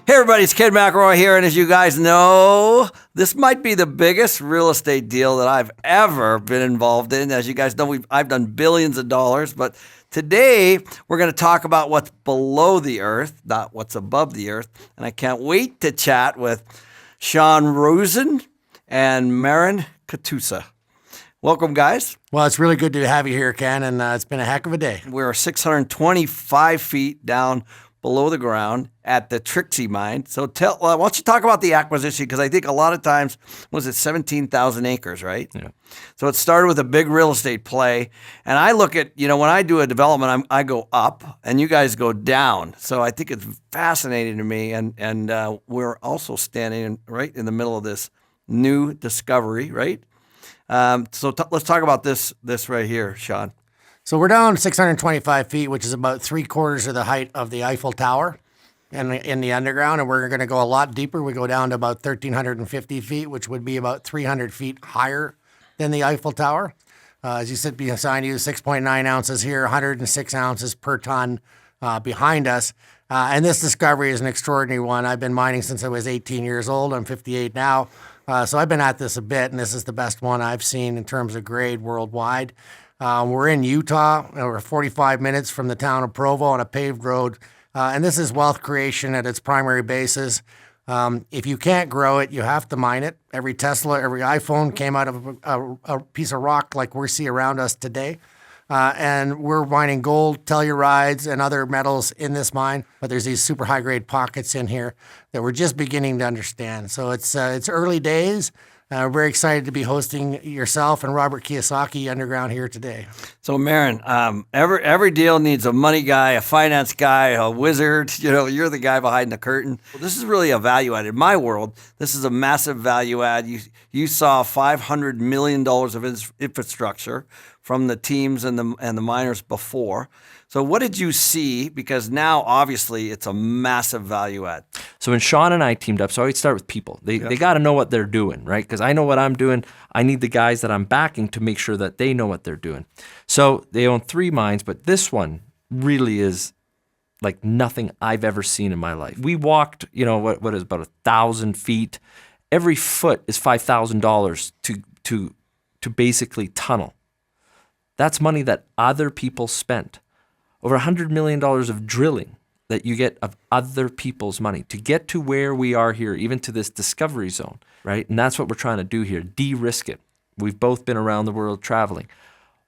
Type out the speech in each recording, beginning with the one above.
Hey everybody, it's Kid McElroy here, and as you guys know, this might be the biggest real estate deal that I've ever been involved in. As you guys know, I've done billions of dollars, but today we're going to talk about what's below the earth, not what's above the earth, and I can't wait to chat with Roosen and Marin Katusa. Welcome, guys. Well, it's really good to have you here, Ken, and it's been a heck of a day. We're 625 feet down below the ground at the Trixie Mine. So why don't you talk about the acquisition? Because I think a lot of times, was it 17,000 acres, right? Yeah. So it started with a big real estate play. And I look at, when I do a development, I go up and you guys go down. So I think it's fascinating to me. And we're also standing right in the middle of this new discovery, right? So let's talk about this right here, Sean. So we're down 625 feet, which is about 3/4 of the height of the Eiffel Tower in the underground. And we're going to go a lot deeper. We go down to about 1,350 feet, which would be about 300 feet higher than the Eiffel Tower. As you said, behind you, 6.9 ounces here, 106 ounces per ton behind us. And this discovery is an extraordinary one. I've been mining since I was 18 years old. I'm 58 now. So I've been at this a bit, and this is the best one I've seen in terms of grade worldwide. We're in Utah. We're 45 minutes from the town of Provo on a paved road. And this is wealth creation at its primary basis. If you can't grow it, you have to mine it. Every Tesla, every iPhone came out of a piece of rock like we see around us today. And we're mining gold, tellurides, and other metals in this mine. But there's these super high-grade pockets in here that we're just beginning to understand. So it's early days. We're very excited to be hosting yourself and Robert Kiyosaki underground here today. So, Marin, every deal needs a money guy, a finance guy, a wizard. You're the guy behind the curtain. Well, this is really a value add. In my world, this is a massive value add. You saw $500 million of infrastructure from the teams and the miners before. So what did you see? Because now, obviously, it's a massive value add. So when Sean and I teamed up, so I always start with people. They got to know what they're doing, right? Because I know what I'm doing. I need the guys that I'm backing to make sure that they know what they're doing. So they own 3 mines, but this one really is like nothing I've ever seen in my life. We walked, what is about 1,000 feet. Every foot is $5,000 to basically tunnel. That's money that other people spent. Over $100 million of drilling that you get of other people's money to get to where we are here, even to this discovery zone, right? And that's what we're trying to do here, de-risk it. We've both been around the world traveling.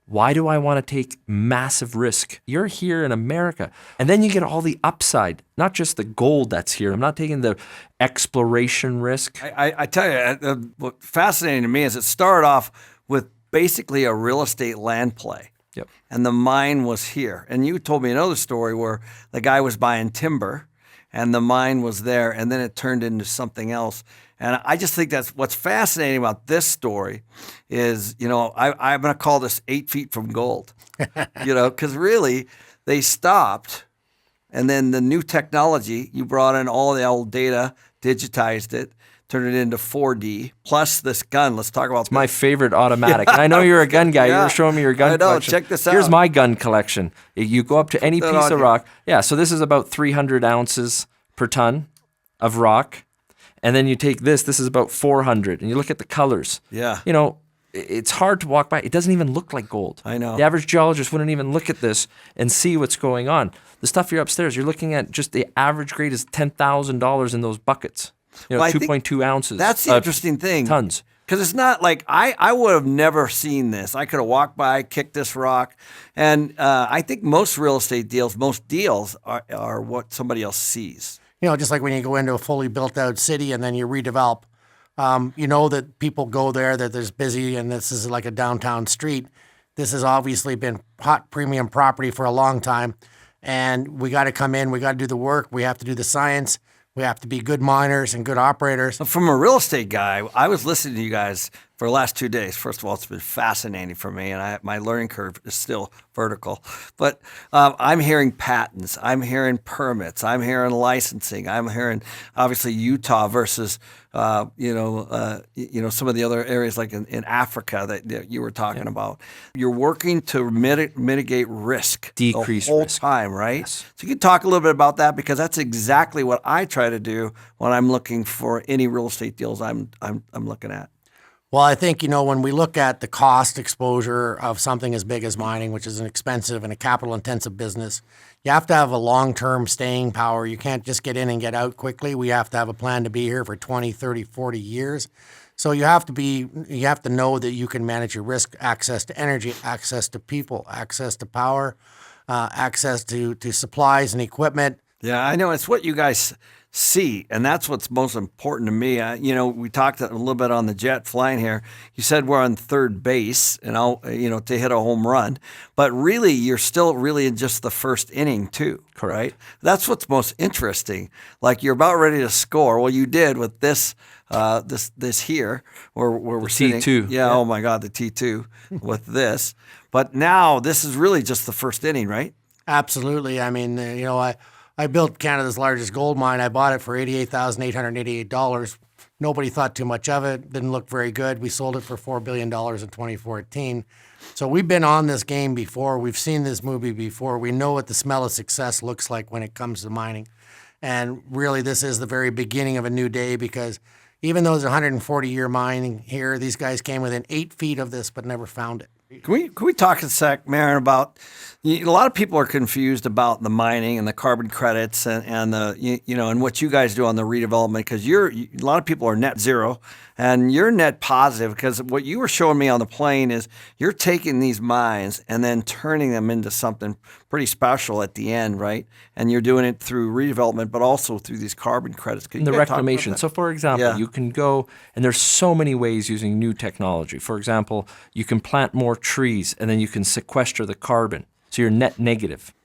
Why do I want to take massive risk? You're here in America, and then you get all the upside, not just the gold that's here. I'm not taking the exploration risk. I tell you, what's fascinating to me is it started off with basically a real estate land play. Yep. And the mine was here. And you told me another story where the guy was buying timber and the mine was there and then it turned into something else. And I just think that's what's fascinating about this story is, I'm going to call this 8 feet from gold, because really they stopped. And then the new technology, you brought in all the old data, digitized it, turned it into 4D, plus this gun. Let's talk about It's my favorite automatic. And I know you're a gun guy. Yeah. You were showing me your gun collection. Check this out. Here's my gun collection. You go up to any piece of rock. Yeah, so this is about 300 ounces per ton of rock. And then you take this is about 400. And you look at the colors. Yeah. It's hard to walk by. It doesn't even look like gold. I know. The average geologist wouldn't even look at this and see what's going on. The stuff you're upstairs, you're looking at just the average grade is $10,000 in those buckets. 2.2 ounces. That's the interesting thing. Tons. Because it's not like I would have never seen this. I could have walked by, kicked this rock. And I think most real estate deals, most deals are what somebody else sees. Just like when you go into a fully built out city and then you redevelop, that people go there, that there's busy and this is like a downtown street. This has obviously been hot premium property for a long time. And we got to come in, we got to do the work, we have to do the science. We have to be good miners and good operators. From a real estate guy, I was listening to you guys for the last 2 days. First of all, it's been fascinating for me, and my learning curve is still vertical. But I'm hearing patents, I'm hearing permits, I'm hearing licensing, I'm hearing obviously Utah versus some of the other areas like in Africa that you were talking about. You're working to mitigate risk, Decrease the whole risk. time, right? Yes. So you can talk a little bit about that, because that's exactly what I try to do when I'm looking for any real estate deals I'm looking at. Well, I think, when we look at the cost exposure of something as big as mining, which is an expensive and a capital intensive business, you have to have a long-term staying power. You can't just get in and get out quickly. We have to have a plan to be here for 20, 30, 40 years. So you have to know that you can manage your risk, access to energy, access to people, access to power, access to supplies and equipment. Yeah, I know. It's what you guys see, and that's what's most important to me. We talked a little bit on the jet flying here. You said we're on third base, and to hit a home run, but really you're still really in just the first inning too. Correct. Right? That's what's most interesting. Like, you're about ready to score. Well, you did with this here where we're sitting. T2. Yeah. Oh my God, the T2 with this. But now this is really just the first inning, right? Absolutely. I mean, I built Canada's largest gold mine. I bought it for $88,888. Nobody thought too much of it. Didn't look very good. We sold it for $4 billion in 2014. So we've been on this game before. We've seen this movie before. We know what the smell of success looks like when it comes to mining. And really, this is the very beginning of a new day, because even though there's a 140-year mine here, these guys came within 8 feet of this but never found it. Can we talk a sec, Marin, about a lot of people are confused about the mining and the carbon credits and the and what you guys do on the redevelopment, because a lot of people are net zero and you're net positive, because what you were showing me on the plane is you're taking these mines and then turning them into something pretty special at the end, right? And you're doing it through redevelopment, but also through these carbon credits. The reclamation. So, for example, Yeah. you can go, and there's so many ways using new technology. For example, you can plant more trees, and then you can sequester the carbon. So you're net negative.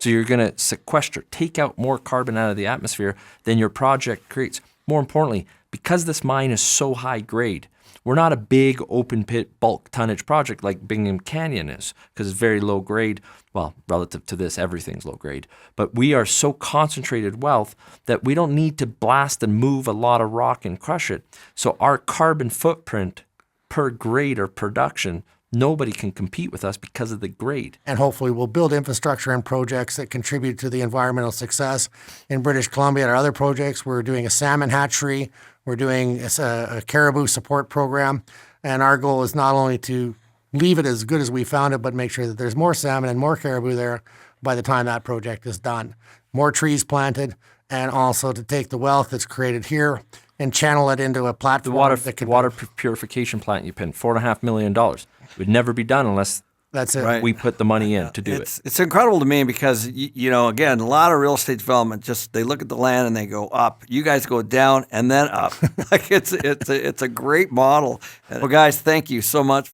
So you're going to sequester, take out more carbon out of the atmosphere than your project creates. More importantly, because this mine is so high grade, we're not a big open pit bulk tonnage project like Bingham Canyon is, because it's very low grade. Well, relative to this, everything's low grade. But we are so concentrated wealth that we don't need to blast and move a lot of rock and crush it. So our carbon footprint per grade or production, nobody can compete with us because of the grade. And hopefully we'll build infrastructure and projects that contribute to the environmental success. In British Columbia, at our other projects, we're doing a salmon hatchery. We're doing a caribou support program. And our goal is not only to leave it as good as we found it, but make sure that there's more salmon and more caribou there by the time that project is done. More trees planted, and also to take the wealth that's created here and channel it into a platform. The water purification plant you pinned, $4.5 million. It would never be done unless that's it. Right. we put the money in to do it. It's incredible to me, because again, a lot of real estate development, just they look at the land and they go up. You guys go down and then up. Like it's a great model. Well, guys, thank you so much.